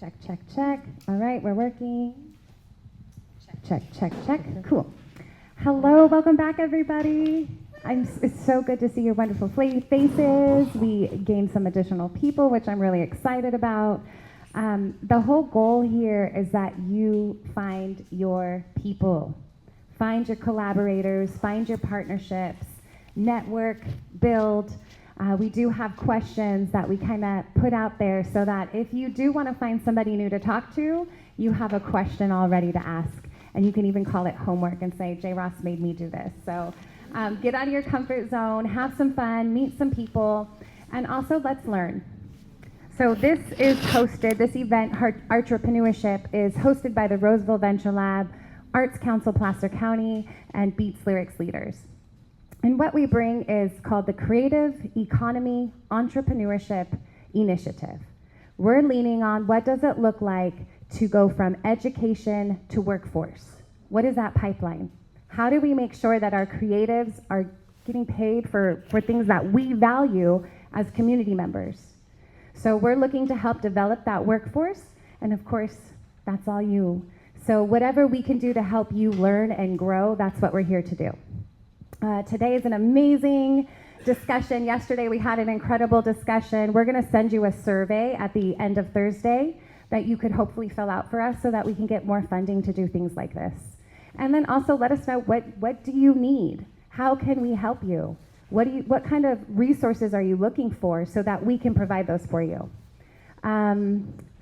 Check, check, check. All right, we're working. Check, check, check. Cool. Hello, welcome back, everybody. It's so good to see your wonderful faces. We gained some additional people, which I'm really excited about. The whole goal here is that you find your people, find your collaborators, find your partnerships, network, build. We do have questions that we kind of put out there so that if you do want to find somebody new to talk to, you have a question all ready to ask. And you can even call it homework and say, J. Ross made me do this. So get out of your comfort zone, have some fun, meet some people, and also let's learn. So this event, Artrepreneurship, is hosted by the Roseville Venture Lab, Arts Council Placer County, and Beats Lyrics Leaders. And what we bring is called the Creative Economy Entrepreneurship Initiative. We're leaning on what does it look like to go from education to workforce? What is that pipeline? How do we make sure that our creatives are getting paid for things that we value as community members? So we're looking to help develop that workforce, and of course, that's all you. So whatever we can do to help you learn and grow, that's what we're here to do. Today is an amazing discussion. Yesterday we had an incredible discussion. We're gonna send you a survey at the end of Thursday that you could hopefully fill out for us so that we can get more funding to do things like this. And then also let us know what do you need? How can we help you? What kind of resources are you looking for so that we can provide those for you?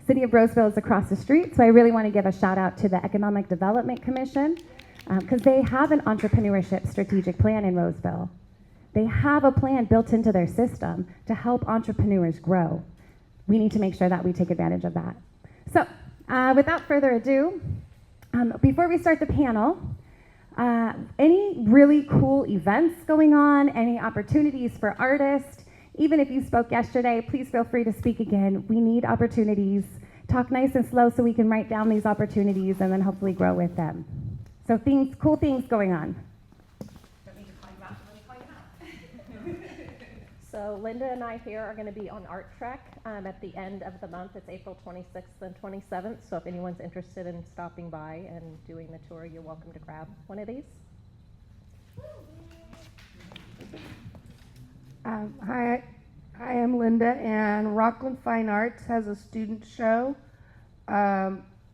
City of Roseville is across the street, so I really want to give a shout out to the Economic Development Commission because they have an entrepreneurship strategic plan in Roseville. They have a plan built into their system to help entrepreneurs grow. We need to make sure that we take advantage of that. So without further ado, before we start the panel, any really cool events going on, any opportunities for artists? Even if you spoke yesterday, please feel free to speak again. We need opportunities. Talk nice and slow so we can write down these opportunities and then hopefully grow with them. So cool things going on. So Linda and I here are going to be on Art Trek at the end of the month. It's April 26th and 27th. So if anyone's interested in stopping by and doing the tour, you're welcome to grab one of these. Hi, I am Linda, and Rockland Fine Arts has a student show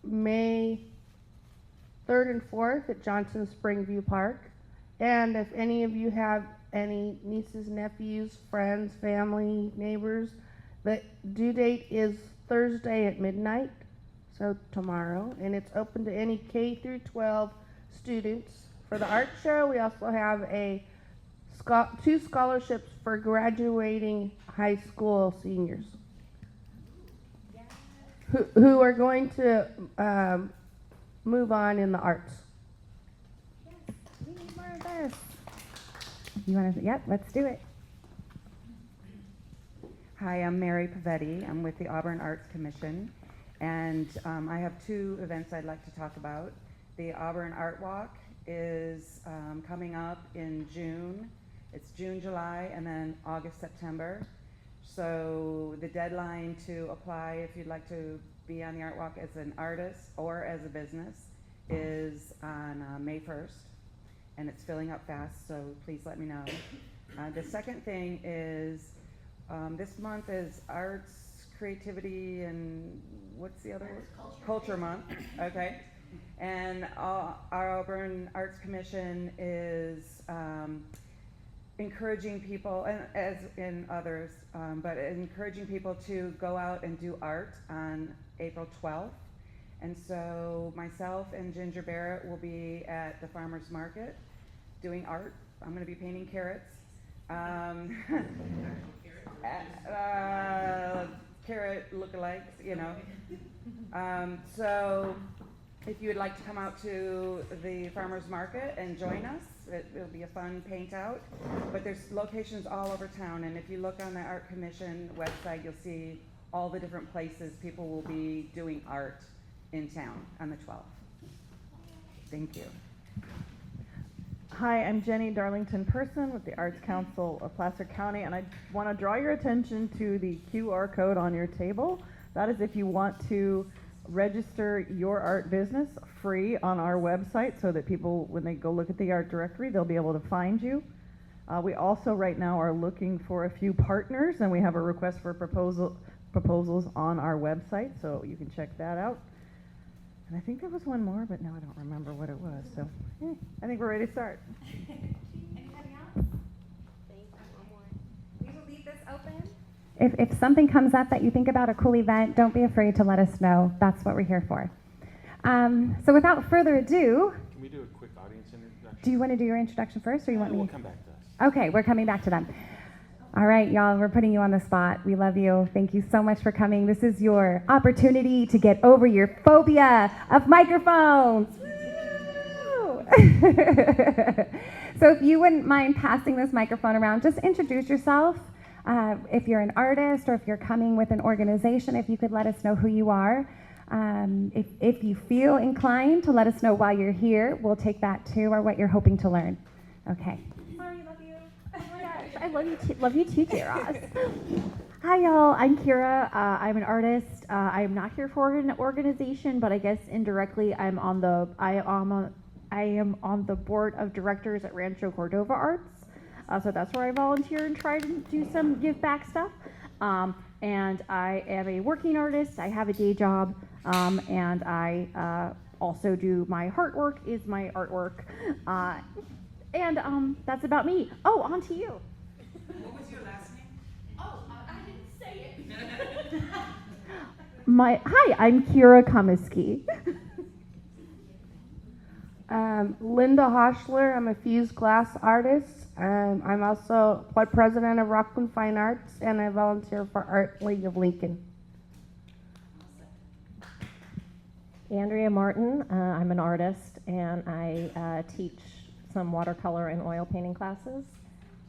May 3rd and 4th at Johnson Springview Park. And if any of you have any nieces, nephews, friends, family, neighbors, the due date is Thursday at midnight, so tomorrow, and it's open to any K through 12 students. For the art show, we also have two scholarships for graduating high school seniors who are going to move on in the arts. Yes, we need more of this. You want to? Yep, let's do it. Hi, I'm Mary Pavetti. I'm with the Auburn Arts Commission, and I have two events I'd like to talk about. The Auburn Art Walk is coming up in June. It's June, July, and then August, September. So the deadline to apply, if you'd like to be on the Art Walk as an artist or as a business, is on May 1st. And it's filling up fast, so please let me know. The second thing is, this month is Arts, Creativity, and what's the other word? Culture Month, okay. And our Auburn Arts Commission is encouraging people, and as in others, but encouraging people to go out and do art on April 12th. And so myself and Ginger Barrett will be at the farmer's market doing art. I'm going to be painting carrots. Carrot lookalikes, you know. So if you would like to come out to the farmer's market and join us, it'll be a fun paint out. But there's locations all over town, and if you look on the Art Commission website, you'll see all the different places people will be doing art in town on the 12th. Thank you. Hi, I'm Jenny Darlington-Person with the Arts Council of Placer County, and I want to draw your attention to the QR code on your table. That is if you want to register your art business free on our website so that people, when they go look at the art directory, they'll be able to find you. We also right now are looking for a few partners, and we have a request for proposals on our website, so you can check that out. And I think there was one more, but now I don't remember what it was. So I think we're ready to start. Anybody else? We will leave this open. If something comes up that you think about a cool event, don't be afraid to let us know. That's what we're here for. So without further ado, Can we do a quick audience introduction? do you want to do your introduction first, or you want me? We'll come back to us. Okay, we're coming back to them. All right, y'all, we're putting you on the spot. We love you. Thank you so much for coming. This is your opportunity to get over your phobia of microphones. Woo! So if you wouldn't mind passing this microphone around, just introduce yourself. If you're an artist or if you're coming with an organization, if you could let us know who you are. If you feel inclined to let us know why you're here, we'll take that too, or what you're hoping to learn. Okay. Sorry, love you. Oh my gosh, I love you too, J-Ross. Hi y'all, I'm Kira. I'm an artist. I'm not here for an organization, but I guess indirectly I am on the board of directors at Rancho Cordova Arts. So that's where I volunteer and try to do some give back stuff. And I am a working artist. I have a day job, and I also do my heart work is my artwork. And that's about me. Oh, on to you. What was your last name? Oh, I didn't say it. Hi, I'm Kira Komisky. Linda Hoschler. I'm a fused glass artist. I'm also president of Rockland Fine Arts, and I volunteer for Art League of Lincoln. Andrea Martin, I'm an artist, and I teach some watercolor and oil painting classes,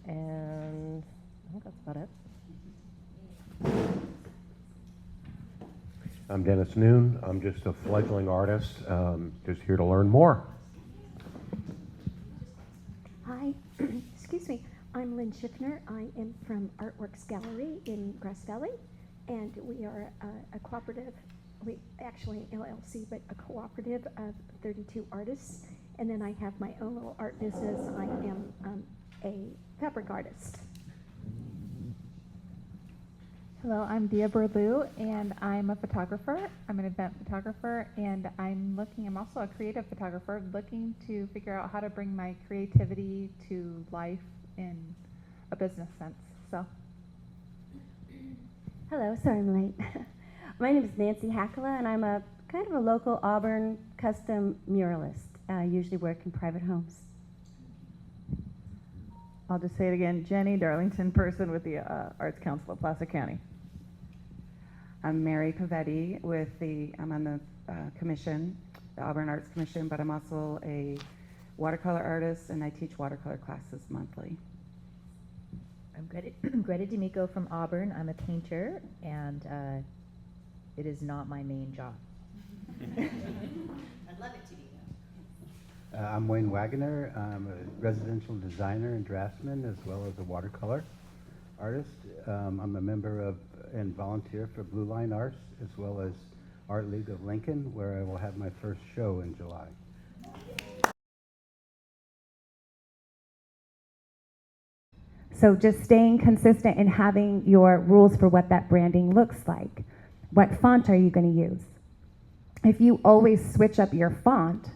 and I think that's about it. I'm Dennis Noon. I'm just a fledgling artist, just here to learn more. Hi, excuse me. I'm Lynn Schiffner. I am from Artworks Gallery in Grass Valley, and we are a cooperative, actually an LLC, but a cooperative of 32 artists. And then I have my own little art business. I am a fabric artist. Hello, I'm Dia Berlou, and I'm a photographer. I'm an event photographer, and I'm also a creative photographer, looking to figure out how to bring my creativity to life in a business sense. So. Hello, sorry I'm late. My name is Nancy Hackala, and I'm a kind of a local Auburn custom muralist. I usually work in private homes. I'll just say it again, Jenny, Darlington person with the Arts Council of Placer County. I'm Mary Pavetti I'm on the commission, the Auburn Arts Commission, but I'm also a watercolor artist, and I teach watercolor classes monthly. I'm Greta D'Amico from Auburn. I'm a painter, and it is not my main job. I'd love it to be. I'm Wayne Wagoner. I'm a residential designer and draftsman, as well as a watercolor artist. I'm a member of and volunteer for Blue Line Arts, as well as Art League of Lincoln, where I will have my first show in July. So just staying consistent and having your rules for what that branding looks like. What font are you going to use? If you always switch up your font,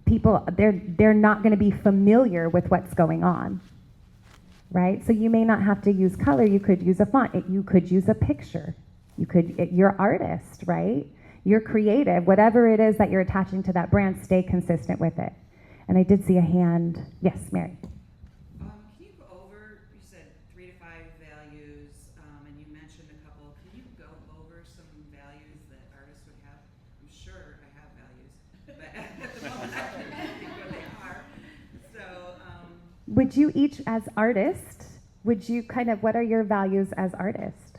people, they're not going to be familiar with what's going on, right? So you may not have to use color. You could use a font. You could use a picture. You're artist, right? You're creative. Whatever it is that you're attaching to that brand, stay consistent with it. And I did see a hand. Yes, Mary. Can you go over, you said 3 to 5 values, and you mentioned a couple. Can you go over some values that artists would have? I'm sure I have values, but at the moment I can't think what they are. So, would you each, as artists, what are your values as artist?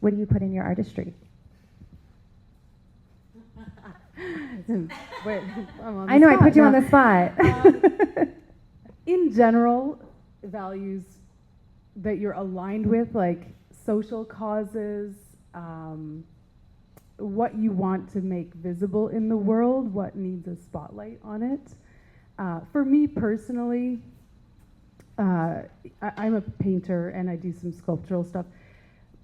What do you put in your artistry? Wait, I know, I put you on the spot. In general, values that you're aligned with, like social causes, what you want to make visible in the world, what needs a spotlight on it. For me personally, I'm a painter and I do some sculptural stuff.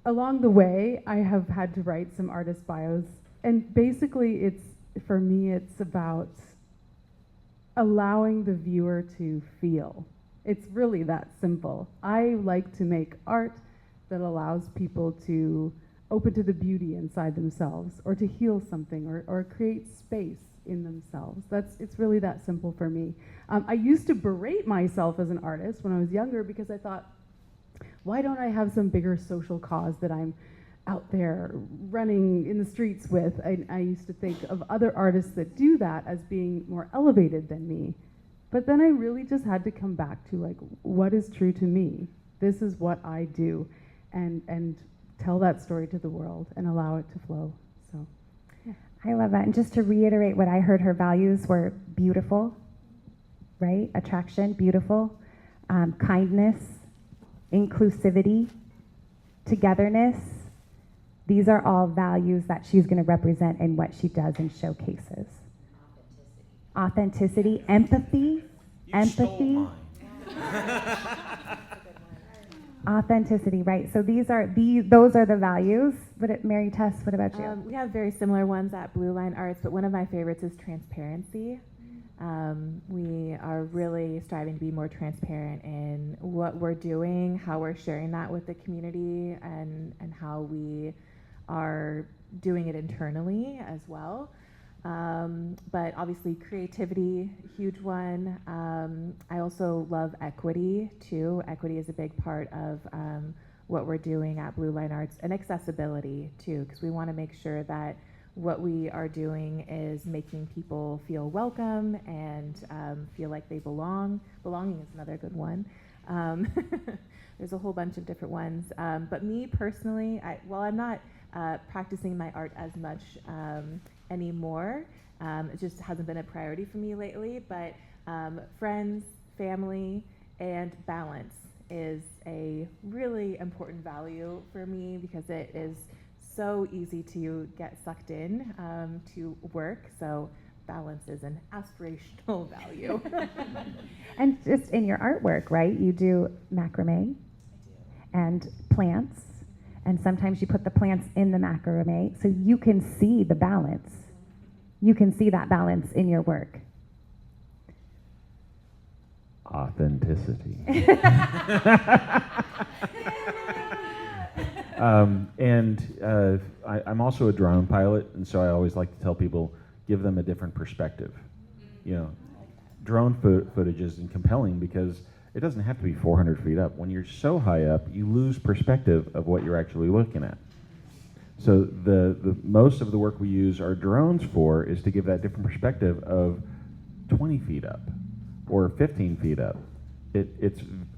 Along the way, I have had to write some artist bios, and basically for me, it's about allowing the viewer to feel. It's really that simple. I like to make art that allows people to open to the beauty inside themselves, or to heal something, or create space in themselves. It's really that simple for me. I used to berate myself as an artist when I was younger because I thought, why don't I have some bigger social cause that I'm out there running in the streets with? I used to think of other artists that do that as being more elevated than me. But then I really just had to come back to, like, what is true to me? This is what I do, and tell that story to the world and allow it to flow. So, yeah. I love that. And just to reiterate what I heard, her values were beautiful, right? Attraction, beautiful, kindness, inclusivity, togetherness. These are all values that she's going to represent in what she does and showcases. Authenticity, empathy, authenticity, right? So those are the values. MaryTess, what about you? We have very similar ones at Blue Line Arts, but one of my favorites is transparency. We are really striving to be more transparent in what we're doing, how we're sharing that with the community, and how we are doing it internally as well. But obviously creativity, huge one. I also love equity too. Equity is a big part of what we're doing at Blue Line Arts, and accessibility too, because we want to make sure that what we are doing is making people feel welcome and feel like they belong. Belonging is another good one. There's a whole bunch of different ones. But me personally, while I'm not practicing my art as much anymore, it just hasn't been a priority for me lately, but friends, family, and balance is a really important value for me, because it is so easy to get sucked in to work. So balance is an aspirational value. And just in your artwork, right? You do macrame and plants, and sometimes you put the plants in the macrame, so you can see the balance. You can see that balance in your work. Authenticity. I'm also a drone pilot, and so I always like to tell people, give them a different perspective. You know, drone footage is compelling because it doesn't have to be 400 feet up. When you're so high up, you lose perspective of what you're actually looking at. So the most of the work we use our drones for is to give that different perspective of 20 feet up or 15 feet up.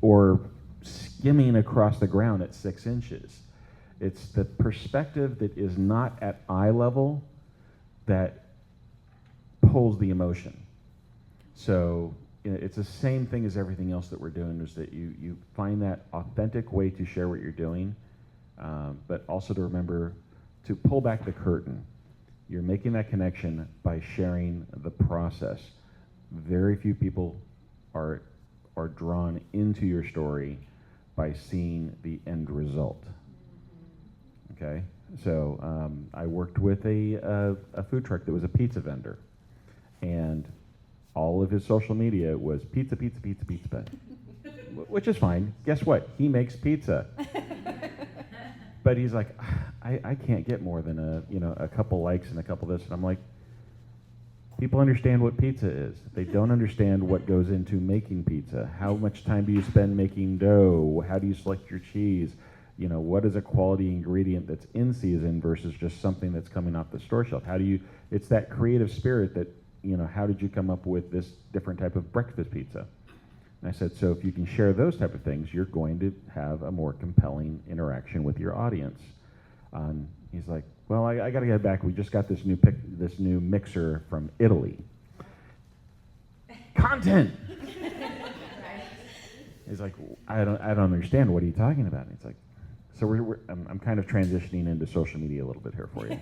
Or skimming across the ground at 6 inches. It's the perspective that is not at eye level that pulls the emotion. So it's the same thing as everything else that we're doing, is that you find that authentic way to share what you're doing, but also to remember to pull back the curtain. You're making that connection by sharing the process. Very few people are drawn into your story by seeing the end result. Okay, so I worked with a food truck that was a pizza vendor, and all of his social media was pizza, pizza, pizza, pizza, which is fine. Guess what? He makes pizza. But he's like, I can't get more than a couple likes and a couple this. And I'm like, people understand what pizza is. They don't understand what goes into making pizza. How much time do you spend making dough? How do you select your cheese? You know, what is a quality ingredient that's in season versus just something that's coming off the store shelf? It's that creative spirit that, how did you come up with this different type of breakfast pizza? And I said, so if you can share those type of things, you're going to have a more compelling interaction with your audience. He's like, well, I got to get back. We just got this new mixer from Italy. Content. He's like, I don't understand. What are you talking about? And he's like, so I'm kind of transitioning into social media a little bit here for you.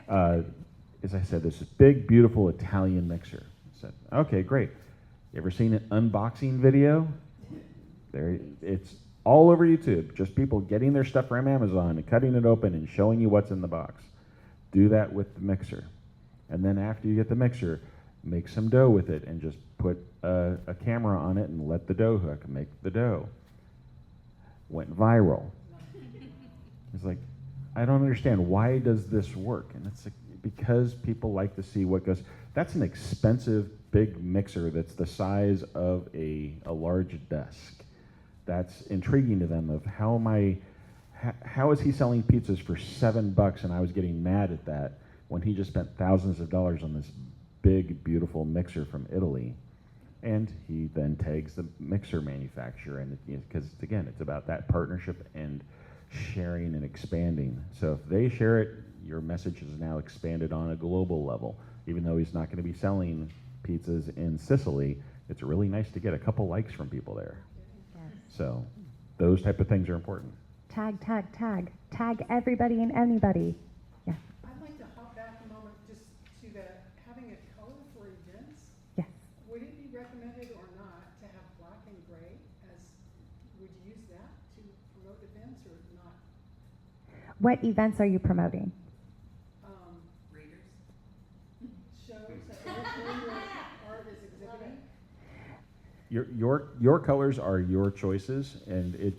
as I said, this big, beautiful Italian mixer. I said, okay, great. You ever seen an unboxing video? It's all over YouTube. Just people getting their stuff from Amazon and cutting it open and showing you what's in the box. Do that with the mixer. And then after you get the mixer, make some dough with it and just put a camera on it and let the dough hook make the dough. Went viral. It's like, I don't understand, why does this work? And it's like, because people like to see what goes. That's an expensive big mixer that's the size of a large desk. That's intriguing to them of how is he selling pizzas for $7 and I was getting mad at that when he just spent thousands of dollars on this big, beautiful mixer from Italy. And he then tags the mixer manufacturer, and because again, it's about that partnership and sharing and expanding. So if they share it, your message is now expanded on a global level. Even though he's not going to be selling pizzas in Sicily, it's really nice to get a couple likes from people there. Yes. So those type of things are important. Tag, tag, tag. Tag everybody and anybody. Yeah. I'd like to hop back a moment just to the having a color for events. Yes. Would it be recommended or not to have black and gray? Would you use that to promote events or not? What events are you promoting? Readers. Shows that your art is exhibiting. Your colors are your choices, and it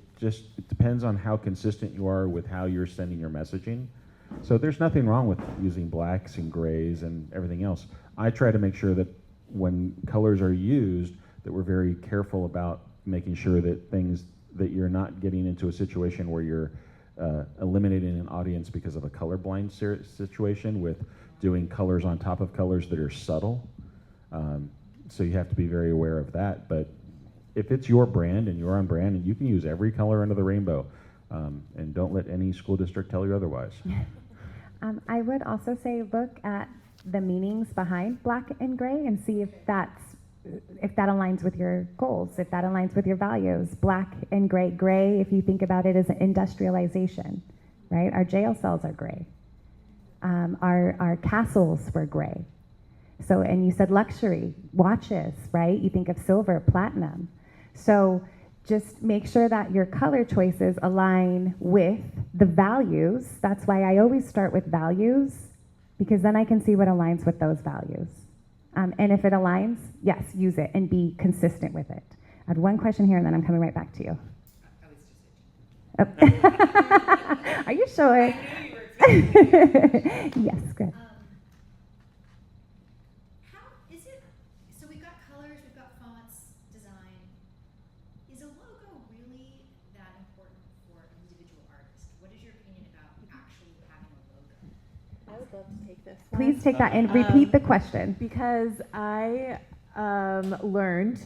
depends on how consistent you are with how you're sending your messaging. So there's nothing wrong with using blacks and grays and everything else. I try to make sure that when colors are used, that we're very careful about making sure that you're not getting into a situation where you're eliminating an audience because of a colorblind situation with doing colors on top of colors that are subtle. So you have to be very aware of that. But if it's your brand and you're on brand, and you can use every color under the rainbow, and don't let any school district tell you otherwise. I would also say look at the meanings behind black and gray and see if that aligns with your goals, if that aligns with your values. Black and gray. Gray, if you think about it, as an industrialization, right? Our jail cells are gray. Our castles were gray. So, and you said luxury, watches, right? You think of silver, platinum. So just make sure that your color choices align with the values. That's why I always start with values, because then I can see what aligns with those values. And if it aligns, yes, use it and be consistent with it. I had one question here, and then I'm coming right back to you. I was just itching. Oh. Are you sure? I knew you were excited. Yes, good. How is it? So we've got colors, we've got fonts, design. Is a logo really that important for an individual artist? What is your opinion about actually having a logo? I would love to take this. Please take that and repeat the question. Because I learned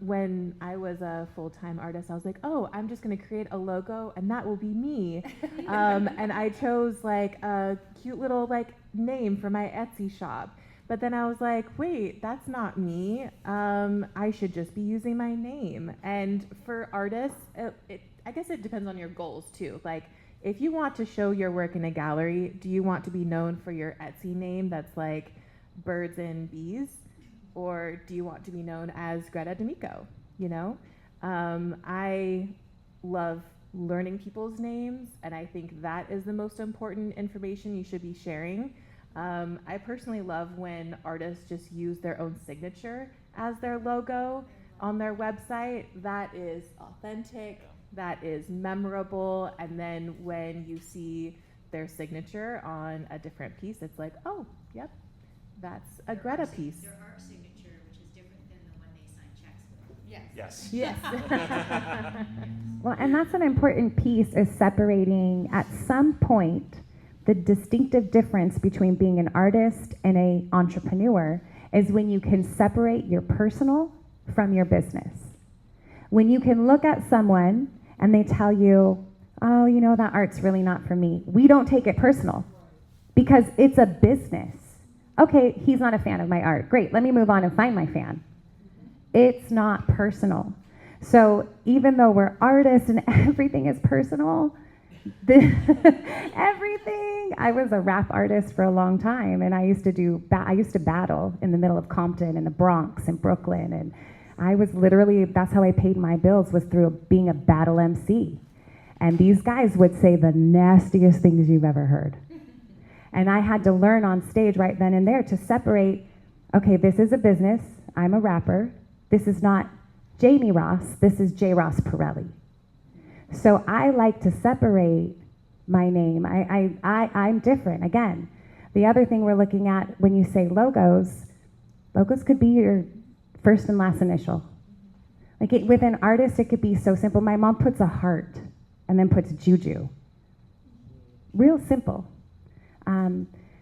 when I was a full-time artist, I was like, oh, I'm just going to create a logo and that will be me. And I chose like a cute little name for my Etsy shop. But then I was like, wait, that's not me. I should just be using my name. And for artists, I guess it depends on your goals too. Like, if you want to show your work in a gallery, do you want to be known for your Etsy name that's like birds and bees? Or do you want to be known as Greta D'Amico, you know? I love learning people's names, and I think that is the most important information you should be sharing. I personally love when artists just use their own signature as their logo on their website. That is authentic, that is memorable, and then when you see their signature on a different piece, it's like, oh, yep, that's a Greta piece. Their art signature, which is different than the one they sign checks with. Yes. Yes. Well, and that's an important piece, is separating at some point the distinctive difference between being an artist and an entrepreneur is when you can separate your personal from your business. When you can look at someone and they tell you, oh, you know, that art's really not for me. We don't take it personal because it's a business. Okay, he's not a fan of my art. Great, let me move on and find my fan. It's not personal. So even though we're artists and everything is personal, Everything. I was a rap artist for a long time, and I used to battle in the middle of Compton and the Bronx and Brooklyn, and I was literally, that's how I paid my bills, was through being a battle MC. And these guys would say the nastiest things you've ever heard. And I had to learn on stage right then and there to separate, okay, this is a business, I'm a rapper, this is not Jamie Ross, this is J. Ross Pirelli. So I like to separate my name. I'm different. Again, the other thing we're looking at when you say logos could be your first and last initial. Like with an artist, it could be so simple. My mom puts a heart and then puts Juju. Real simple.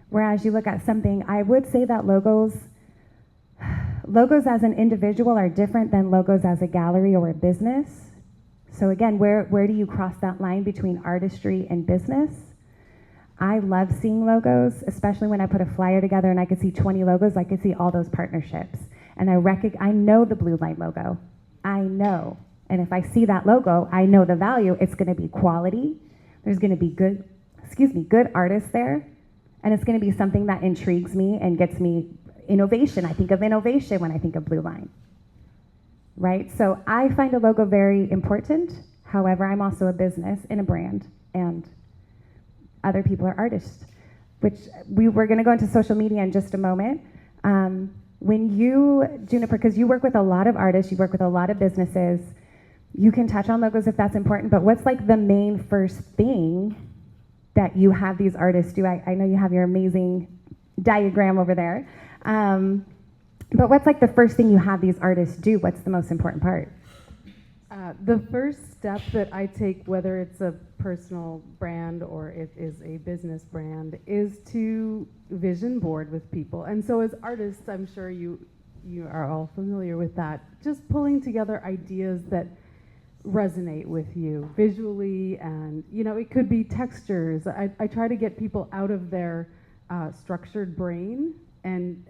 Whereas you look at something, I would say that logos as an individual are different than logos as a gallery or a business. So again, where do you cross that line between artistry and business? I love seeing logos, especially when I put a flyer together and I could see 20 logos, I could see all those partnerships. And I know the Blue Line logo. I know. And if I see that logo, I know the value. It's gonna be quality. There's gonna be good artists there. And it's gonna be something that intrigues me and gets me innovation. I think of innovation when I think of Blue Line. Right? So I find a logo very important. However, I'm also a business and a brand, and other people are artists, which we're going to go into social media in just a moment. When you, Juniper, because you work with a lot of artists, you work with a lot of businesses, you can touch on logos if that's important, but what's like the main first thing that you have these artists do? I know you have your amazing diagram over there. But what's like the first thing you have these artists do? What's the most important part? The first step that I take, whether it's a personal brand or it is a business brand, is to vision board with people. And so as artists, I'm sure you are all familiar with that. Just pulling together ideas that resonate with you visually, and it could be textures. I try to get people out of their structured brain, and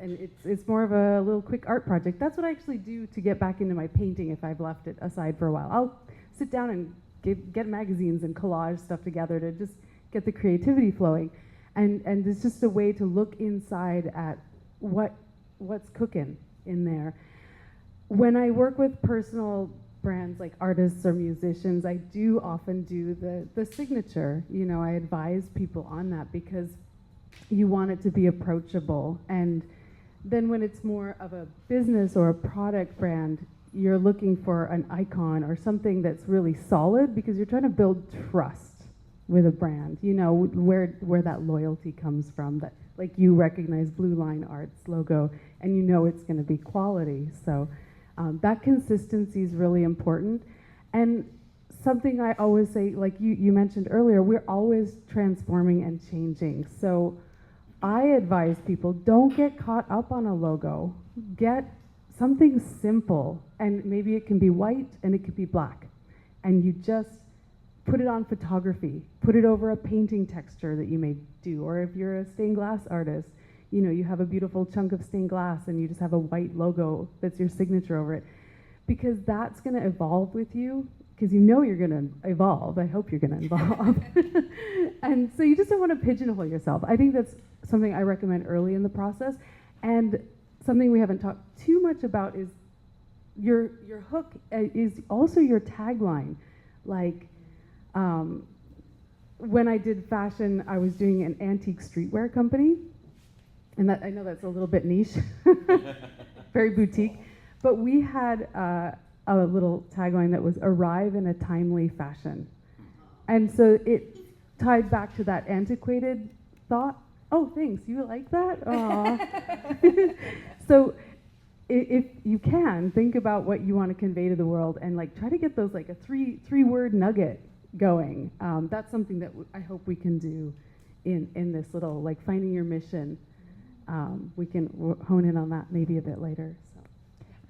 it's more of a little quick art project. That's what I actually do to get back into my painting if I've left it aside for a while. I'll sit down and get magazines and collage stuff together to just get the creativity flowing. And it's just a way to look inside at what's cooking in there. When I work with personal brands like artists or musicians, I do often do the signature. I advise people on that because you want it to be approachable. And then when it's more of a business or a product brand, you're looking for an icon or something that's really solid, because you're trying to build trust with a brand, where that loyalty comes from, that like you recognize Blue Line Art's logo and it's going to be quality. So that consistency is really important. And something I always say, like you mentioned earlier, we're always transforming and changing. So I advise people, don't get caught up on a logo. Get something simple, and maybe it can be white and it could be black. And you just put it on photography, put it over a painting texture that you may do. Or if you're a stained glass artist, you have a beautiful chunk of stained glass and you just have a white logo that's your signature over it. Because that's gonna evolve with you, because you're gonna evolve. I hope you're gonna evolve. And so you just don't wanna pigeonhole yourself. I think that's something I recommend early in the process. And something we haven't talked too much about is your hook is also your tagline. Like, when I did fashion, I was doing an antique streetwear company. And I know that's a little bit niche, very boutique. But we had a little tagline that was "Arrive in a timely fashion." And so it tied back to that antiquated thought. Oh, thanks, you like that? Aw. So if you can, think about what you want to convey to the world and like try to get those like a three-word nugget going. That's something that I hope we can do in this little, like, finding your mission. We can hone in on that maybe a bit later. So.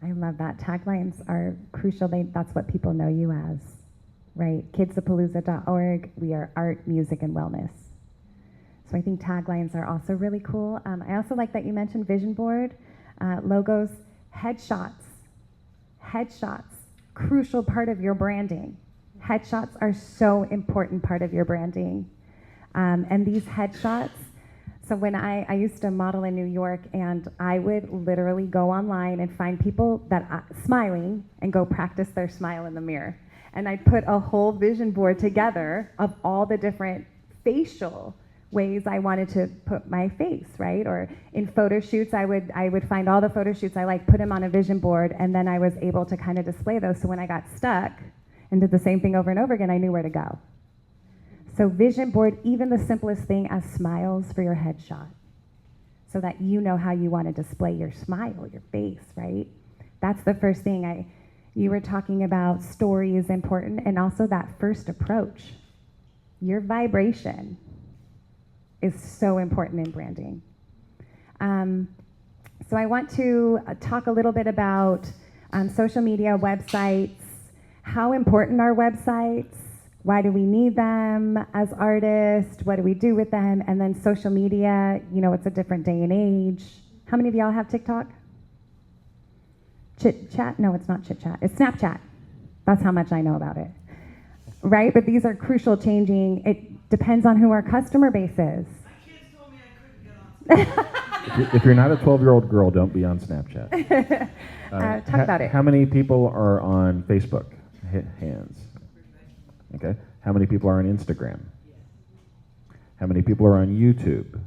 I love that. Taglines are crucial. That's what people know you as, right? Kidsapalooza.org. We are art, music, and wellness. So I think taglines are also really cool. I also like that you mentioned vision board, logos, headshots. Headshots, crucial part of your branding. Headshots are so important part of your branding. And these headshots, so when I used to model in New York, and I would literally go online and find people that smiling and go practice their smile in the mirror. And I'd put a whole vision board together of all the different facial ways I wanted to put my face, right? Or in photo shoots, I would find all the photo shoots I like, put them on a vision board, and then I was able to kind of display those. So when I got stuck and did the same thing over and over again, I knew where to go. So vision board, even the simplest thing as smiles for your headshot, so that you know how you want to display your smile, your face, right? That's the first thing. You were talking about story is important, and also that first approach. Your vibration is so important in branding. So I want to talk a little bit about social media, websites, how important are websites, why do we need them as artists, what do we do with them, and then social media, it's a different day and age. How many of y'all have TikTok? Chit Chat? No, it's not Chit Chat. It's Snapchat. That's how much I know about it. Right? But these are crucial changing. It depends on who our customer base is. If you're not a 12-year-old girl, don't be on Snapchat. Talk about it. How many people are on Facebook? Hands. Okay. How many people are on Instagram? How many people are on YouTube?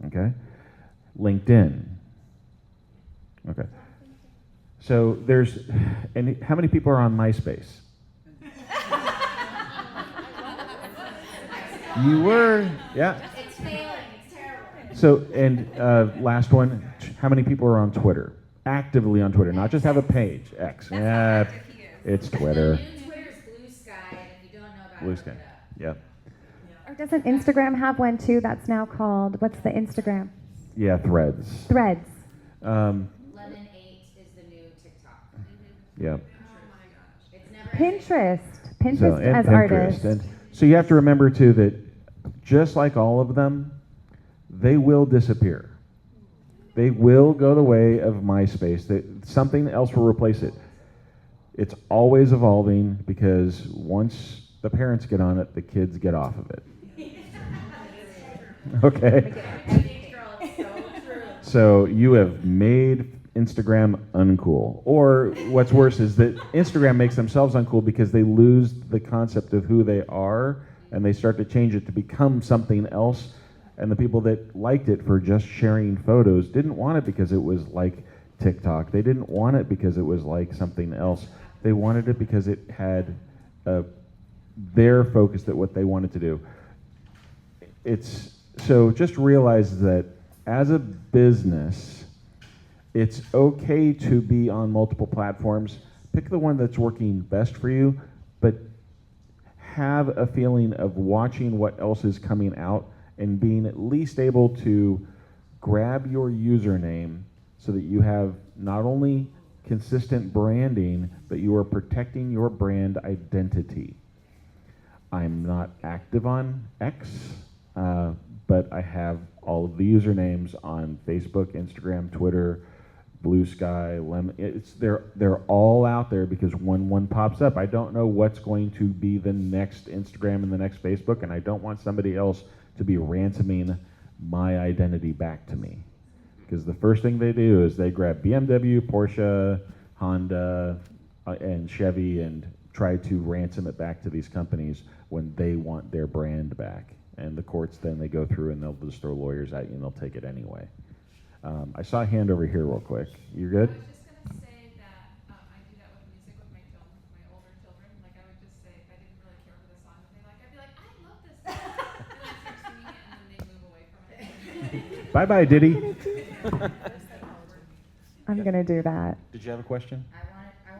Okay. LinkedIn. Okay. So and how many people are on MySpace? You were, yeah. It's failing. It's terrible. So, and last one, how many people are on Twitter? Actively on Twitter, not just have a page, X. Yeah, it's Twitter. Twitter's Blue Sky, and if you don't know about Blue Sky, yeah. Or doesn't Instagram have one too that's now called, what's the Instagram? Yeah, Threads. Threads. Lemon 8 is the new TikTok. Yeah. It's never Pinterest. Pinterest So, and as Pinterest. artists. And so you have to remember too that just like all of them, they will disappear. They will go the way of MySpace. Something else will replace it. It's always evolving because once the parents get on it, the kids get off of it. Okay? So you have made Instagram uncool. Or what's worse is that Instagram makes themselves uncool because they lose the concept of who they are and they start to change it to become something else. And the people that liked it for just sharing photos didn't want it because it was like TikTok. They didn't want it because it was like something else. They wanted it because it had their focus that what they wanted to do. So just realize that as a business, it's okay to be on multiple platforms. Pick the one that's working best for you, but have a feeling of watching what else is coming out and being at least able to grab your username so that you have not only consistent branding, but you are protecting your brand identity. I'm not active on X, but I have all of the usernames on Facebook, Instagram, Twitter, Blue Sky, Lemon. They're all out there because when one pops up, I don't know what's going to be the next Instagram and the next Facebook, and I don't want somebody else to be ransoming my identity back to me. Because the first thing they do is they grab BMW, Porsche, Honda, and Chevy and try to ransom it back to these companies when they want their brand back. And the courts then they go through and they'll just throw lawyers at you and they'll take it anyway. I saw a hand over here real quick. You good? I was just going to say that I do that with music with my children, my older children. Like I would just say, if I didn't really care for the song that they like, I'd be like, I love this song. And I start singing it and then they move away from it. Bye-bye, Diddy. I'm going to do that. Did you have a question? I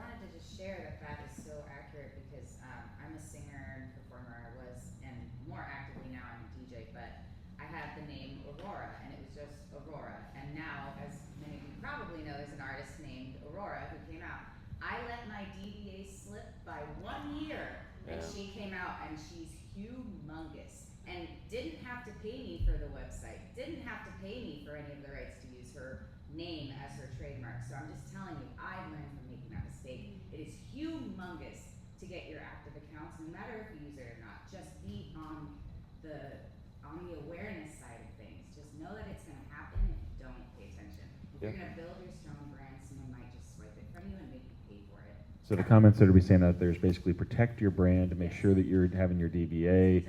wanted to just share that is so accurate because I'm a singer and performer. I was, and more actively now I'm a DJ, but I had the name Aurora, and it was just Aurora. And now, as many of you probably know, there's an artist named Aurora who came out. I let my DBA slip by 1 year, and she came out, and she's humongous. And didn't have to pay me for the website, didn't have to pay me for any of the rights to use her name as her trademark. So I'm just telling you, I learned from making that mistake. It is humongous to to get your active accounts, no matter if you use it or not. Just be on the awareness side of things. Just know that it's going to happen if you don't pay attention. If you're going to build your strong brand, someone might just swipe it from you and make you pay for it. So the comments that are being sent out there is basically protect your brand, make sure that you're having your DBA,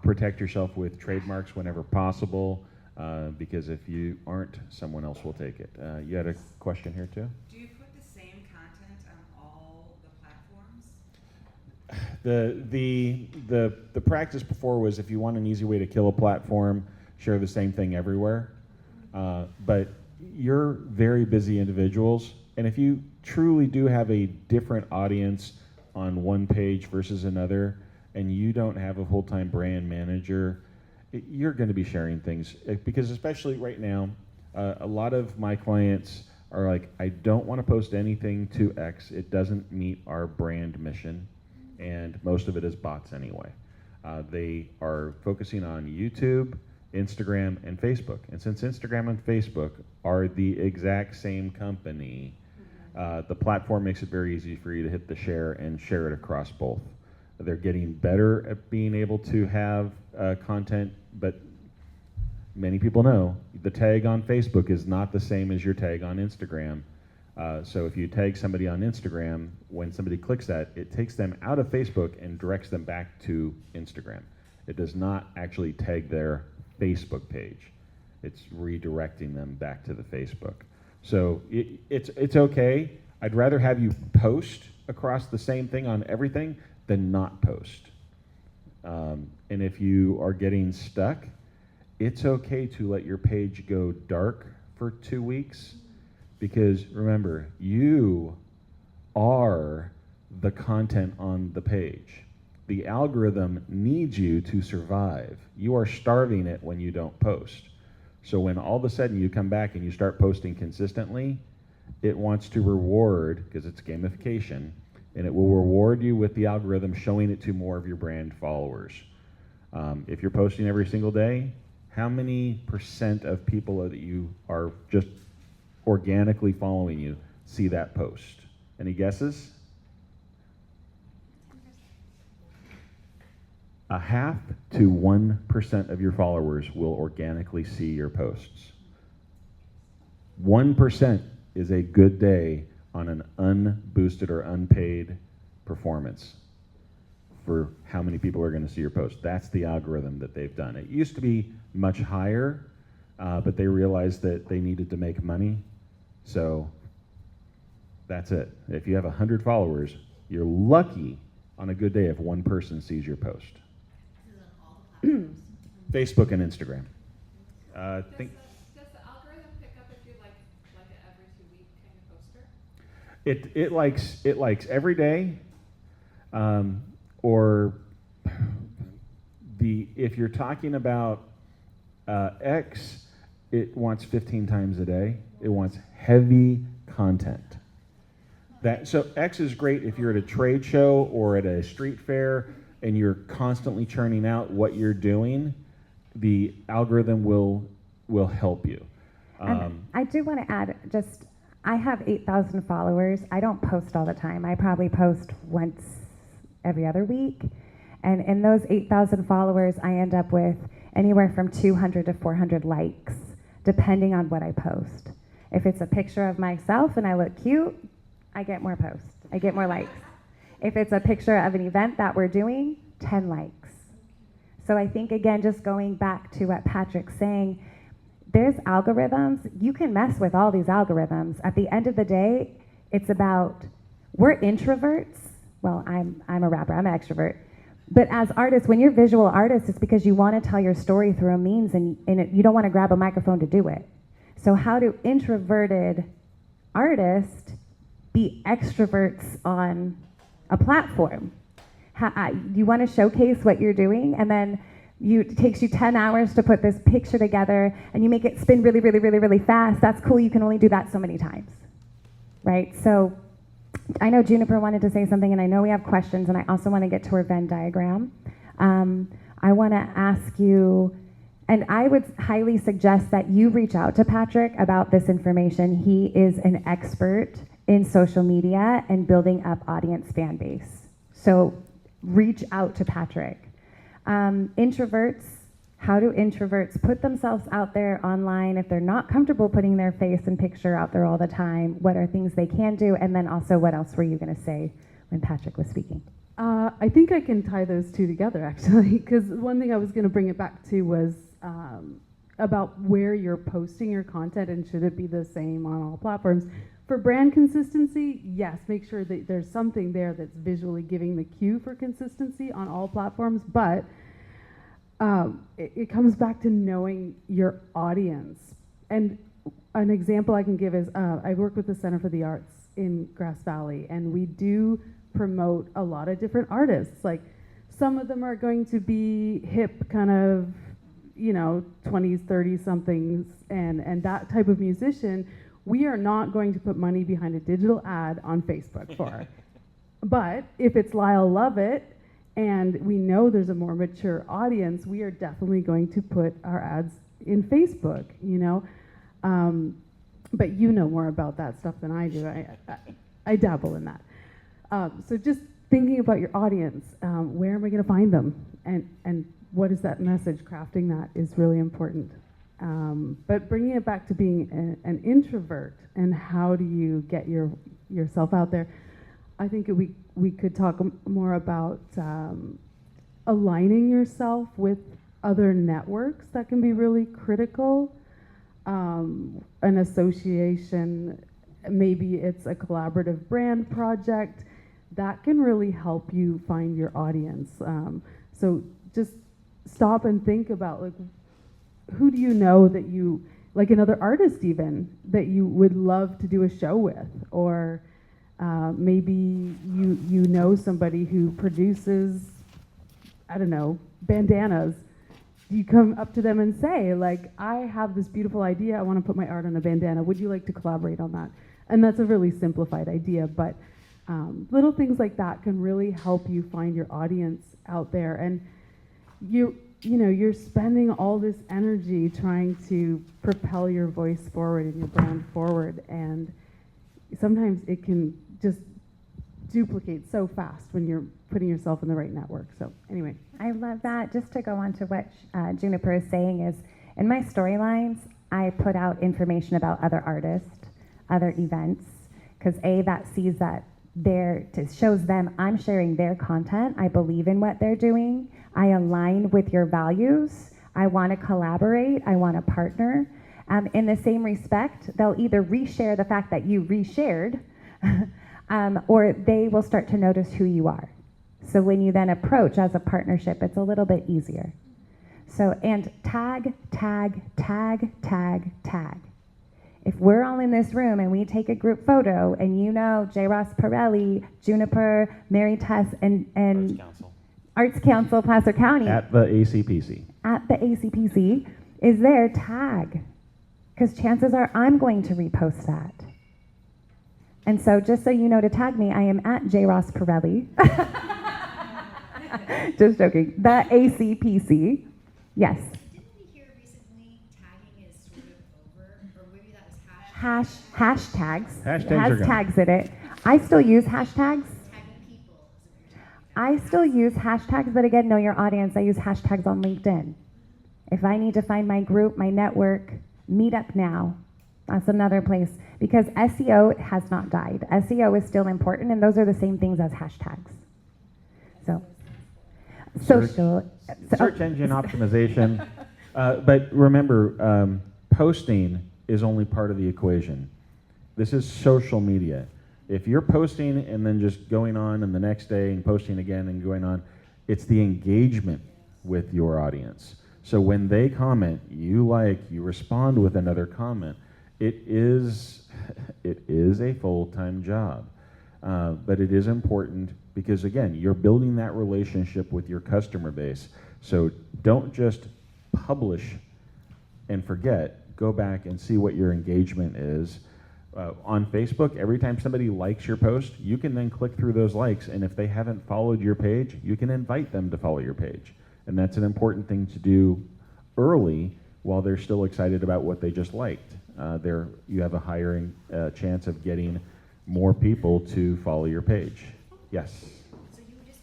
protect yourself with trademarks whenever possible, because if you aren't, someone else will take it. You had a question here too? Do you put the same content on all the platforms? The practice before was if you want an easy way to kill a platform, share the same thing everywhere. But you're very busy individuals, and if you truly do have a different audience on one page versus another, and you don't have a full-time brand manager, you're going to be sharing things. Because especially right now, a lot of my clients are like, I don't want to post anything to X. It doesn't meet our brand mission, and most of it is bots anyway. They are focusing on YouTube, Instagram, and Facebook. And since Instagram and Facebook are the exact same company, the platform makes it very easy for you to hit the share and share it across both. They're getting better at being able to have content, but many people know the tag on Facebook is not the same as your tag on Instagram. So if you tag somebody on Instagram, when somebody clicks that, it takes them out of Facebook and directs them back to Instagram. It does not actually tag their Facebook page. It's redirecting them back to the Facebook. So it's okay. I'd rather have you post across the same thing on everything than not post. And if you are getting stuck, it's okay to let your page go dark for 2 weeks, because remember, you are the content on the page. The algorithm needs you to survive. You are starving it when you don't post. So when all of a sudden you come back and you start posting consistently, it wants to reward, because it's gamification, and it will reward you with the algorithm showing it to more of your brand followers. If you're posting every single day, how many % of people that you are just organically following you see that post? Any guesses? 0.5 to 1% of your followers will organically see your posts. 1% is a good day on an unboosted or unpaid performance for how many people are going to see your post. That's the algorithm that they've done. It used to be much higher, but they realized that they needed to make money. So that's it. If you have 100 followers, you're lucky on a good day if one person sees your post. Facebook and Instagram. Does the algorithm pick up if you like an every 2 week kind of poster? It likes every day, or if you're talking about X, it wants 15 times a day. It wants heavy content. So X is great if you're at a trade show or at a street fair and you're constantly churning out what you're doing. The algorithm will help you. I do want to add, I have 8,000 followers. I don't post all the time. I probably post once every other week. And in those 8,000 followers, I end up with anywhere from 200 to 400 likes, depending on what I post. If it's a picture of myself and I look cute, I get more posts. I get more likes. If it's a picture of an event that we're doing, 10 likes. So I think, again, just going back to what Patrick's saying, there's algorithms. You can mess with all these algorithms. At the end of the day, it's about, we're introverts. Well, I'm a rapper, I'm an extrovert. But as artists, when you're visual artists, it's because you want to tell your story through a means, and you don't want to grab a microphone to do it. So how do introverted artists be extroverts on a platform? You want to showcase what you're doing, and then it takes you 10 hours to put this picture together, and you make it spin really, really, really, really fast. That's cool. You can only do that so many times, right? So I know Juniper wanted to say something, and I know we have questions, and I also want to get to her Venn diagram. I want to ask you, and I would highly suggest that you reach out to Patrick about this information. He is an expert in social media and building up audience fan base. So reach out to Patrick. Introverts, how do introverts put themselves out there online if they're not comfortable putting their face and picture out there all the time? What are things they can do? And then also, what else were you going to say when Patrick was speaking? I think I can tie those two together, actually, because one thing I was going to bring it back to was about where you're posting your content, and should it be the same on all platforms. For brand consistency, yes, make sure that there's something there that's visually giving the cue for consistency on all platforms, but it comes back to knowing your audience. And an example I can give is I work with the Center for the Arts in Grass Valley, and we do promote a lot of different artists. Like, some of them are going to be hip, kind of, 20s, 30s somethings, and that type of musician. We are not going to put money behind a digital ad on Facebook for. But if it's Lyle Lovett and we know there's a more mature audience, we are definitely going to put our ads in Facebook, but you know more about that stuff than I do. I dabble in that. So just thinking about your audience, where am I going to find them? And what is that message? Crafting that is really important. But bringing it back to being an introvert and how do you get yourself out there, I think we could talk more about aligning yourself with other networks that can be really critical. An association, maybe it's a collaborative brand project, that can really help you find your audience. So just stop and think about, like, who do you know that you, like another artist even, that you would love to do a show with? Or maybe you know somebody who produces, I don't know, bandanas. You come up to them and say, like, I have this beautiful idea, I want to put my art on a bandana, would you like to collaborate on that? And that's a really simplified idea, but little things like that can really help you find your audience out there. And you're spending all this energy trying to propel your voice forward and your brand forward, and sometimes it can just duplicate so fast when you're putting yourself in the right network. So anyway. I love that. Just to go on to what Juniper is saying is, in my storylines, I put out information about other artists, other events, because that sees that it shows them I'm sharing their content, I believe in what they're doing, I align with your values, I want to collaborate, I want to partner. In the same respect, they'll either reshare the fact that you reshared, or they will start to notice who you are. So when you then approach as a partnership, it's a little bit easier. So, and tag, tag, tag, tag, tag. If we're all in this room and we take a group photo and J. Ross Pirelli, Juniper, MaryTess, and Arts Council, Placer County. At the ACPC. At the ACPC is there, tag. Because chances are I'm going to repost that. And so just so you know to tag me, I am at J. Ross Pirelli. Just joking. The ACPC. Yes. Hashtags. Hashtags in it. I still use hashtags. But again, know your audience. I use hashtags on LinkedIn. If I need to find my group, my network, meet up now. That's another place, because SEO has not died. SEO is still important, and those are the same things as hashtags. So, search engine optimization. But remember, posting is only part of the equation. This is social media. If you're posting and then just going on and the next day and posting again and going on, it's the engagement with your audience. So when they comment, you respond with another comment. It is a full-time job, but it is important because, again, you're building that relationship with your customer base. So don't just publish and forget. Go back and see what your engagement is. On Facebook, every time somebody likes your post, you can then click through those likes, and if they haven't followed your page, you can invite them to follow your page. And that's an important thing to do early while they're still excited about what they just liked. You have a higher chance of getting more people to follow your page. Yes? So you would just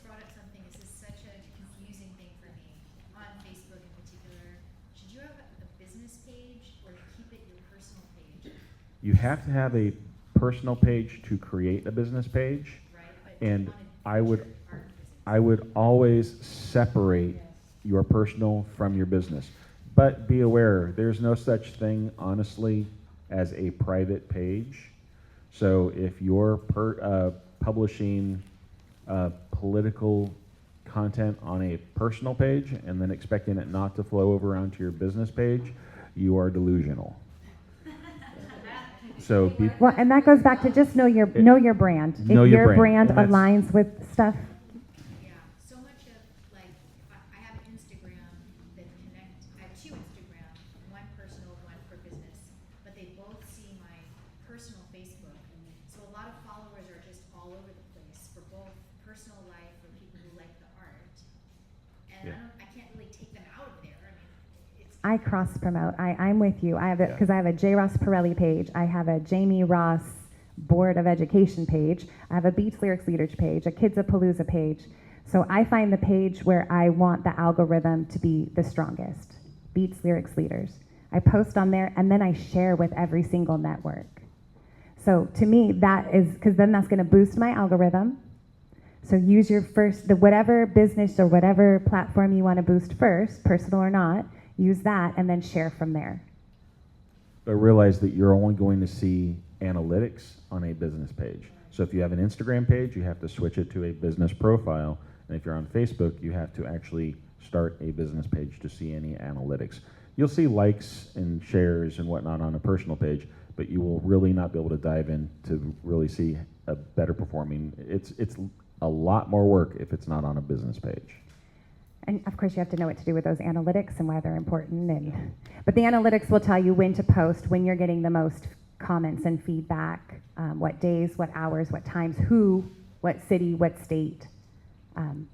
you have to have a personal page to create a business page, and I would always separate your personal from your business. But be aware, there's no such thing, honestly, as a private page. So if you're publishing political content on a personal page and then expecting it not to flow over onto your business page, you are delusional. So well, and that goes back to just know your brand. Know if your your brand brand, aligns with stuff. Yeah, so much of, like, if I have an Instagram that I have 2 Instagram, one personal, one for business, but they both see my personal Facebook. So a lot of followers are just all over the place for both personal life, for people who like the art. And I can't really take them out of there. I mean, I cross promote. I'm with you. I have it because I have a J. Ross Pirelli page. I have a Jamie Ross Board of Education page. I have a Beats Lyrics Leaders page, a Kids a Palooza page. So I find the page where I want the algorithm to be the strongest. Beats Lyrics Leaders. I post on there and then I share with every single network. So to me, that is, because then that's going to boost my algorithm. So use your whatever business or whatever platform you want to boost first, personal or not, use that and then share from there. But realize that you're only going to see analytics on a business page. So if you have an Instagram page, you have to switch it to a business profile. And if you're on Facebook, you have to actually start a business page to see any analytics. You'll see likes and shares and whatnot on a personal page, but you will really not be able to dive in to really see a better performing. It's a lot more work if it's not on a business page. And of course, you have to know what to do with those analytics and why they're important. But the analytics will tell you when to post, when you're getting the most comments and feedback, what days, what hours, what times, who, what city, what state. And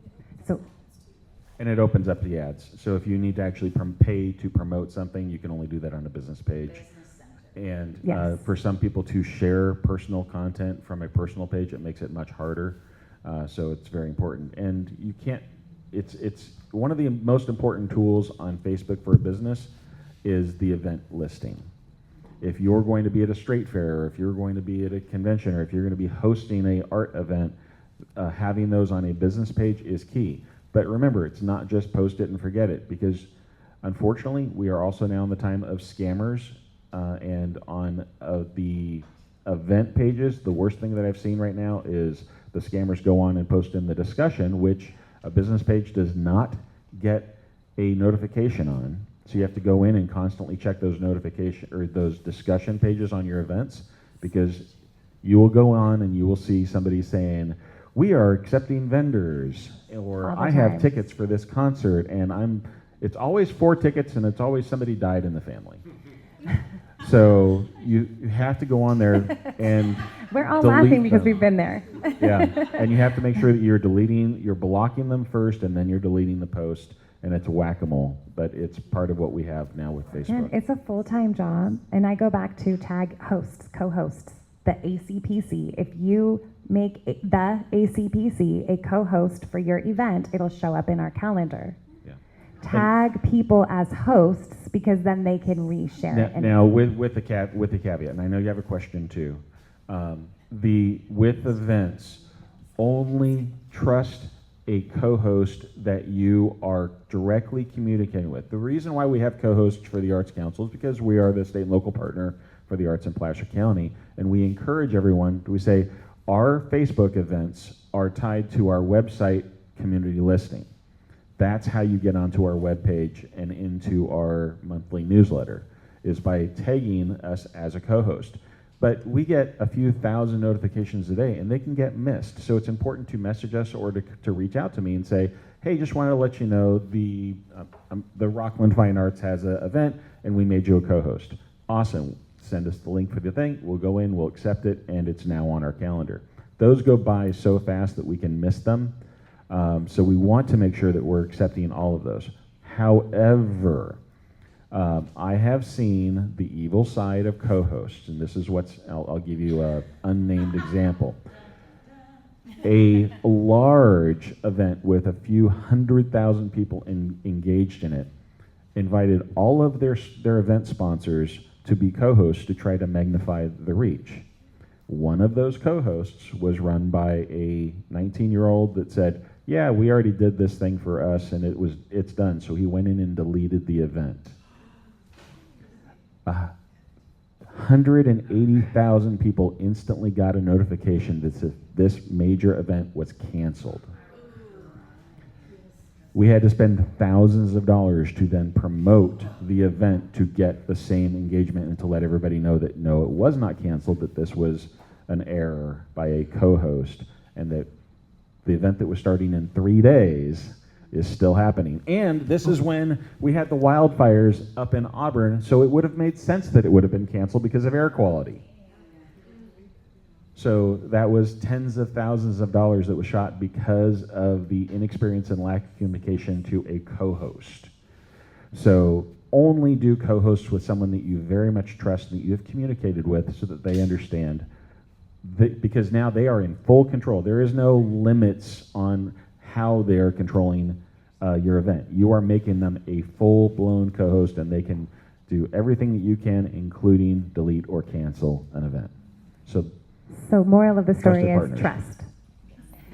it opens up the ads. So if you need to actually pay to promote something, you can only do that on a business page. And for some people to share personal content from a personal page, it makes it much harder. So it's very important. And you can't, it's one of the most important tools on Facebook for a business is the event listing. If you're going to be at a street fair, or if you're going to be at a convention, or if you're going to be hosting an art event, having those on a business page is key. But remember, it's not just post it and forget it, because unfortunately, we are also now in the time of scammers, and on the event pages, the worst thing that I've seen right now is the scammers go on and post in the discussion, which a business page does not get a notification on. So you have to go in and constantly check those notification or those discussion pages on your events, because you will go on and you will see somebody saying, we are accepting vendors, or I have tickets for this concert, and it's always 4 tickets and it's always somebody died in the family. So you have to go on there and we're all laughing because we've been there. Yeah, and you have to make sure that you're blocking them first, and then you're deleting the post, and it's whack-a-mole, but it's part of what we have now with Facebook. And it's a full-time job, and I go back to tag hosts, co-hosts, the ACPC. If you make the ACPC a co-host for your event, it'll show up in our calendar. Tag people as hosts, because then they can reshare it. Now with the caveat, and I know you have a question too. With events, only trust a co-host that you are directly communicating with. The reason why we have co-hosts for the Arts Council is because we are the state and local partner for the arts in Placer County, and we encourage everyone. We say our Facebook events are tied to our website community listing. That's how you get onto our webpage and into our monthly newsletter, is by tagging us as a co-host. But we get a few thousand notifications a day, and they can get missed. So it's important to message us or to reach out to me and say, hey, just wanted to let you know the Rockland Fine Arts has an event, and we made you a co-host. Awesome. Send us the link for the thing. We'll go in, we'll accept it, and it's now on our calendar. Those go by so fast that we can miss them. So we want to make sure that we're accepting all of those. However, I have seen the evil side of co-hosts, and this is I'll give you an unnamed example. A large event with a few 100,000 people engaged in it invited all of their event sponsors to be co-hosts to try to magnify the reach. One of those co-hosts was run by a 19-year-old that said, yeah, we already did this thing for us and it's done. So he went in and deleted the event. 180,000 people instantly got a notification that said this major event was canceled. We had to spend thousands of dollars to then promote the event to get the same engagement and to let everybody know that no, it was not canceled, that this was an error by a co-host, and that the event that was starting in 3 days is still happening. And this is when we had the wildfires up in Auburn, so it would have made sense that it would have been canceled because of air quality. So that was tens of thousands of dollars that was shot because of the inexperience and lack of communication to a co-host. So only do co-hosts with someone that you very much trust and that you have communicated with so that they understand. Because now they are in full control. There is no limits on how they're controlling your event. You are making them a full-blown co-host, and they can do everything that you can, including delete or cancel an event. So moral of the story Trusted is partners. trust.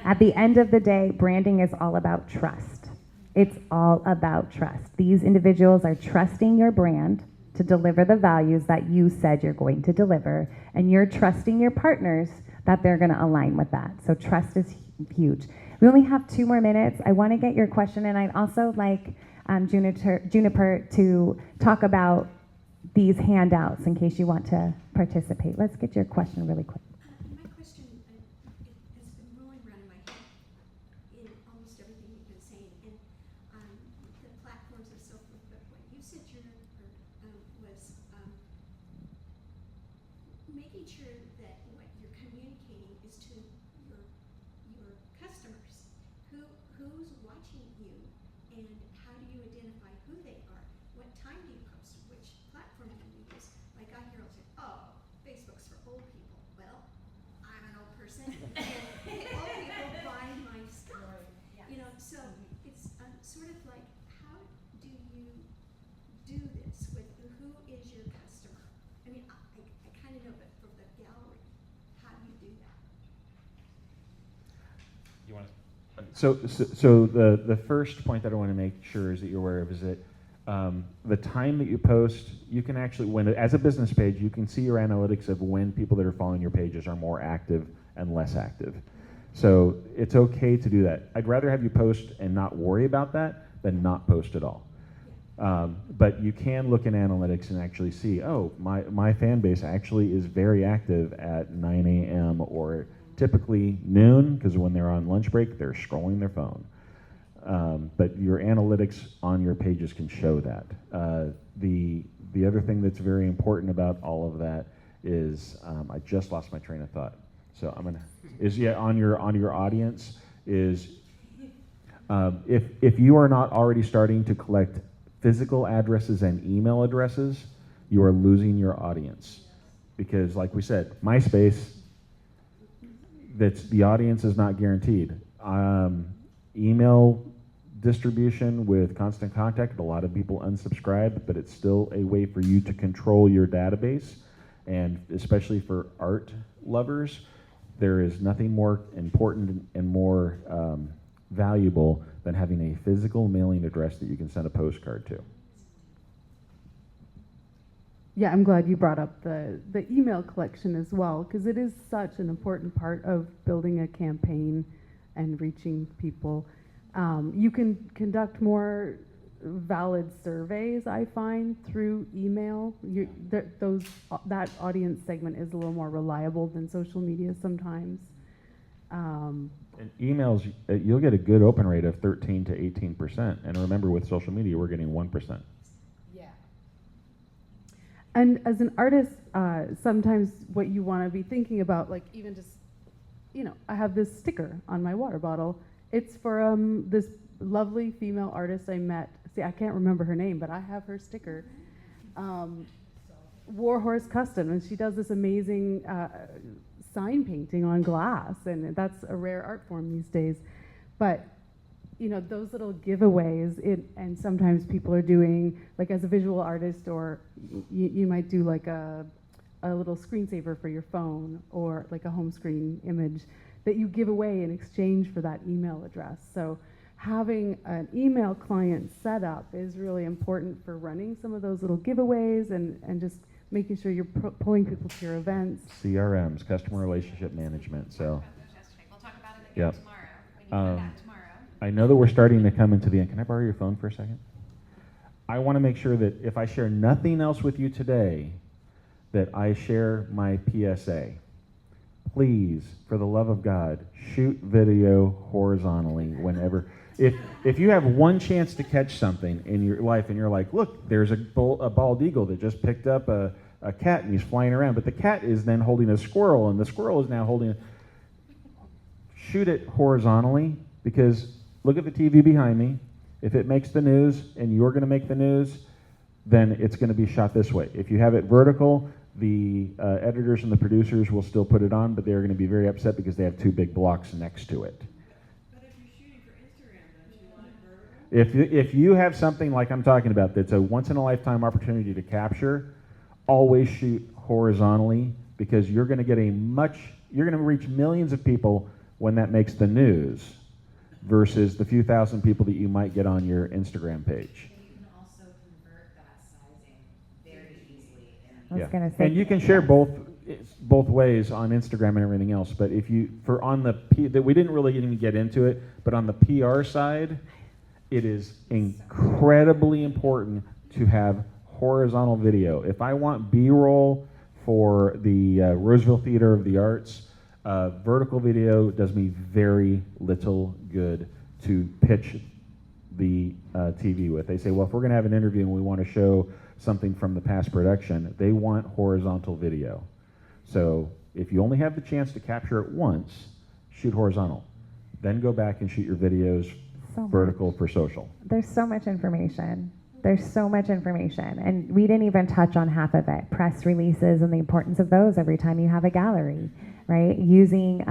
At the end of the day, branding is all about trust. It's all about trust. These individuals are trusting your brand to deliver the values that you said you're going to deliver, and you're trusting your partners that they're going to align with that. So trust is huge. We only have 2 more minutes. I want to get your question, and I'd also like Juniper to talk about these handouts in case you want to participate. Let's get your question really quick. My question has been rolling around in my head in almost everything you've been saying, and the platforms and so forth. But what you said, Juniper, was making sure that what you're communicating is to your customers. Who's watching you, and how do you identify who they are? What time do you post? Which platform do you use? Like I hear all say, oh, Facebook's for old people. Well, I'm an old person, and old people buy my stuff. You know, so it's sort of like, how do you do this with who is your customer? I mean, I kind of know, but for the gallery, how do you do that? You want to? So the first point that I want to make sure is that you're aware of is that the time that you post, you can actually, as a business page, you can see your analytics of when people that are following your pages are more active and less active. So it's okay to do that. I'd rather have you post and not worry about that than not post at all. But you can look in analytics and actually see, oh, my fan base actually is very active at 9 a.m. or typically noon, because when they're on lunch break, they're scrolling their phone. But your analytics on your pages can show that. The other thing that's very important about all of that is, I just lost my train of thought. So on your audience is, if you are not already starting to collect physical addresses and email addresses, you are losing your audience. Because like we said, MySpace, the audience is not guaranteed. Email distribution with Constant Contact, a lot of people unsubscribe, but it's still a way for you to control your database. And especially for art lovers, there is nothing more important and more valuable than having a physical mailing address that you can send a postcard to. Yeah, I'm glad you brought up the email collection as well, because it is such an important part of building a campaign and reaching people. You can conduct more valid surveys, I find, through email. That audience segment is a little more reliable than social media sometimes. And emails, you'll get a good open rate of 13 to 18%. And remember, with social media, we're getting 1%. And as an artist, sometimes what you want to be thinking about, like even just, I have this sticker on my water bottle. It's for this lovely female artist I met. See, I can't remember her name, but I have her sticker. Warhorse Custom, and she does this amazing sign painting on glass, and that's a rare art form these days. But you know, those little giveaways, and sometimes people are doing, like as a visual artist, or you might do like a little screensaver for your phone, or like a home screen image that you give away in exchange for that email address. So having an email client set up is really important for running some of those little giveaways and just making sure you're pulling people to your events. CRMs, customer relationship management. So, We'll talk about it again yep. tomorrow. When you do that tomorrow. I know that we're starting to come into the end. Can I borrow your phone for a second? I want to make sure that if I share nothing else with you today, that I share my PSA. Please, for the love of God, shoot video horizontally whenever. If you have one chance to catch something in your life and you're like, look, there's a bald eagle that just picked up a cat and he's flying around, but the cat is then holding a squirrel and the squirrel is now holding shoot it horizontally, because look at the TV behind me. If it makes the news and you're going to make the news, then it's going to be shot this way. If you have it vertical, the editors and the producers will still put it on, but they're going to be very upset because they have two big blocks next to it. But if you're shooting for Instagram, don't you want it vertical? If you have something like I'm talking about that's a once-in-a-lifetime opportunity to capture, always shoot horizontally, because you're going to get you're going to reach millions of people when that makes the news versus the few thousand people that you might get on your Instagram page. You can also convert that sizing very easily. I was gonna say, and you can share both ways on Instagram and everything else. But if you that we didn't really even get into it, but on the PR side, it is incredibly important to have horizontal video. If I want B-roll for the Roseville Theater of the Arts, vertical video does me very little good to pitch the TV with. They say, well, if we're going to have an interview and we want to show something from the past production, they want horizontal video. So if you only have the chance to capture it once, shoot horizontal. Then go back and shoot your videos vertical for social. there's so much information. There's so much information, and we didn't even touch on half of it. Press releases and the importance of those every time you have a gallery, right? Using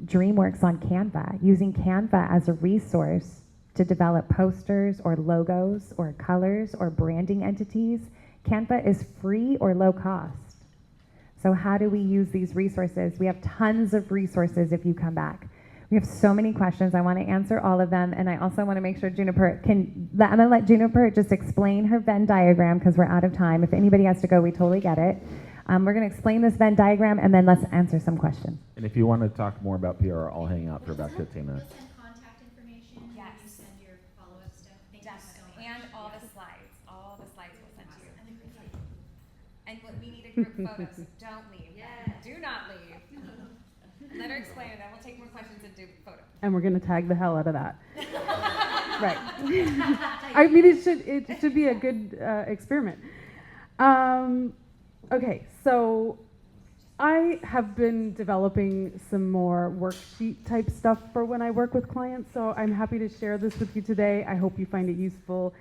DreamWorks on Canva, using Canva as a resource to develop posters or logos or colors or branding entities. Canva is free or low cost. So how do we use these resources? We have tons of resources if you come back. We have so many questions. I want to answer all of them, and I also want to make sure Juniper I'm going to let Juniper just explain her Venn diagram because we're out of time. If anybody has to go, we totally get it. We're going to explain this Venn diagram, and then let's answer some questions. And if you want to talk more about PR, I'll hang out for about 15 minutes. Contact information. Yes. You send your follow-up stuff. Thank you so much. And all the slides. All the slides we'll send to you. And we need a group photo, so don't leave. Do not leave. Let her explain it, then we'll take more questions and do photo. And we're going to tag the hell out of that. Right. I mean, it should be a good experiment. Okay, so I have been developing some more worksheet type stuff for when I work with clients, so I'm happy to share this with you today. I hope you find it useful.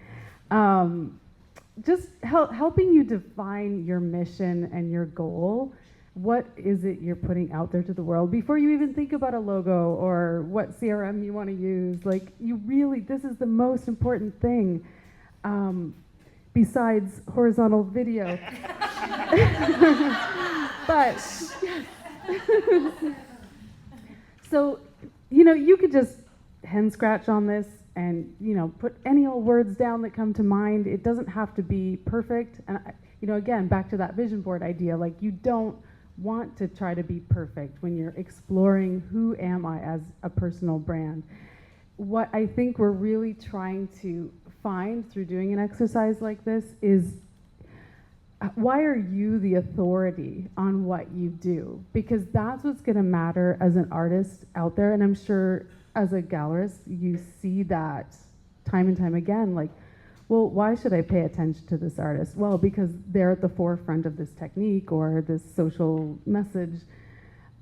Just helping you define your mission and your goal. What is it you're putting out there to the world before you even think about a logo or what CRM you want to use? Like, this is the most important thing, besides horizontal video. But, so, you could just hand scratch on this and, put any old words down that come to mind. It doesn't have to be perfect. And, again, back to that vision board idea, like, you don't want to try to be perfect when you're exploring who am I as a personal brand. What I think we're really trying to find through doing an exercise like this is, why are you the authority on what you do? Because that's what's going to matter as an artist out there, and I'm sure as a gallerist you see that time and time again, like, well, why should I pay attention to this artist? Well, because they're at the forefront of this technique or this social message.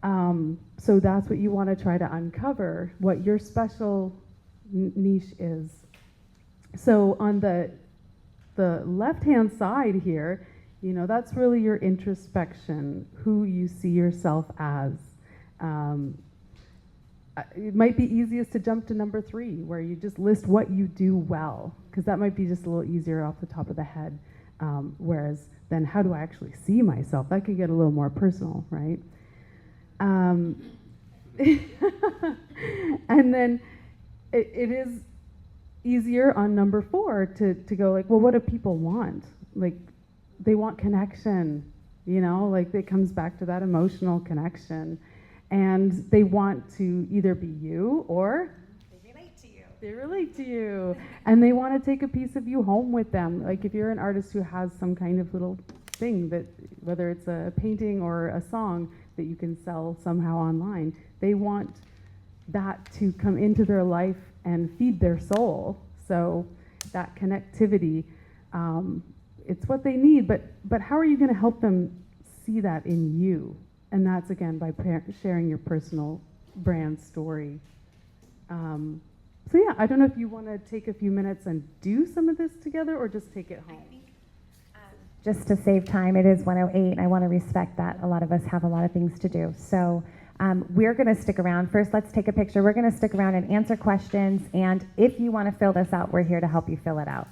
So that's what you want to try to uncover, what your special niche is. So on the left-hand side here, that's really your introspection, who you see yourself as. it might be easiest to jump to number 3, where you just list what you do well, because that might be just a little easier off the top of the head. Whereas then, how do I actually see myself? That could get a little more personal, right? And then it is easier on number 4 to go like, well, what do people want? Like, they want connection, you know, like it comes back to that emotional connection. And they want to either be you or They relate to you. they relate to you. And they want to take a piece of you home with them. Like if you're an artist who has some kind of little thing that, whether it's a painting or a song that you can sell somehow online, they want that to come into their life and feed their soul. So that connectivity, it's what they need, but how are you going to help them see that in you? And that's, again, by sharing your personal brand story. So yeah, I don't know if you want to take a few minutes and do some of this together or just take it home. Just to save time, it is 1:08. I want to respect that. A lot of us have a lot of things to do. So we're going to stick around. First, let's take a picture. We're going to stick around and answer questions. And if you want to fill this out, we're here to help you fill it out.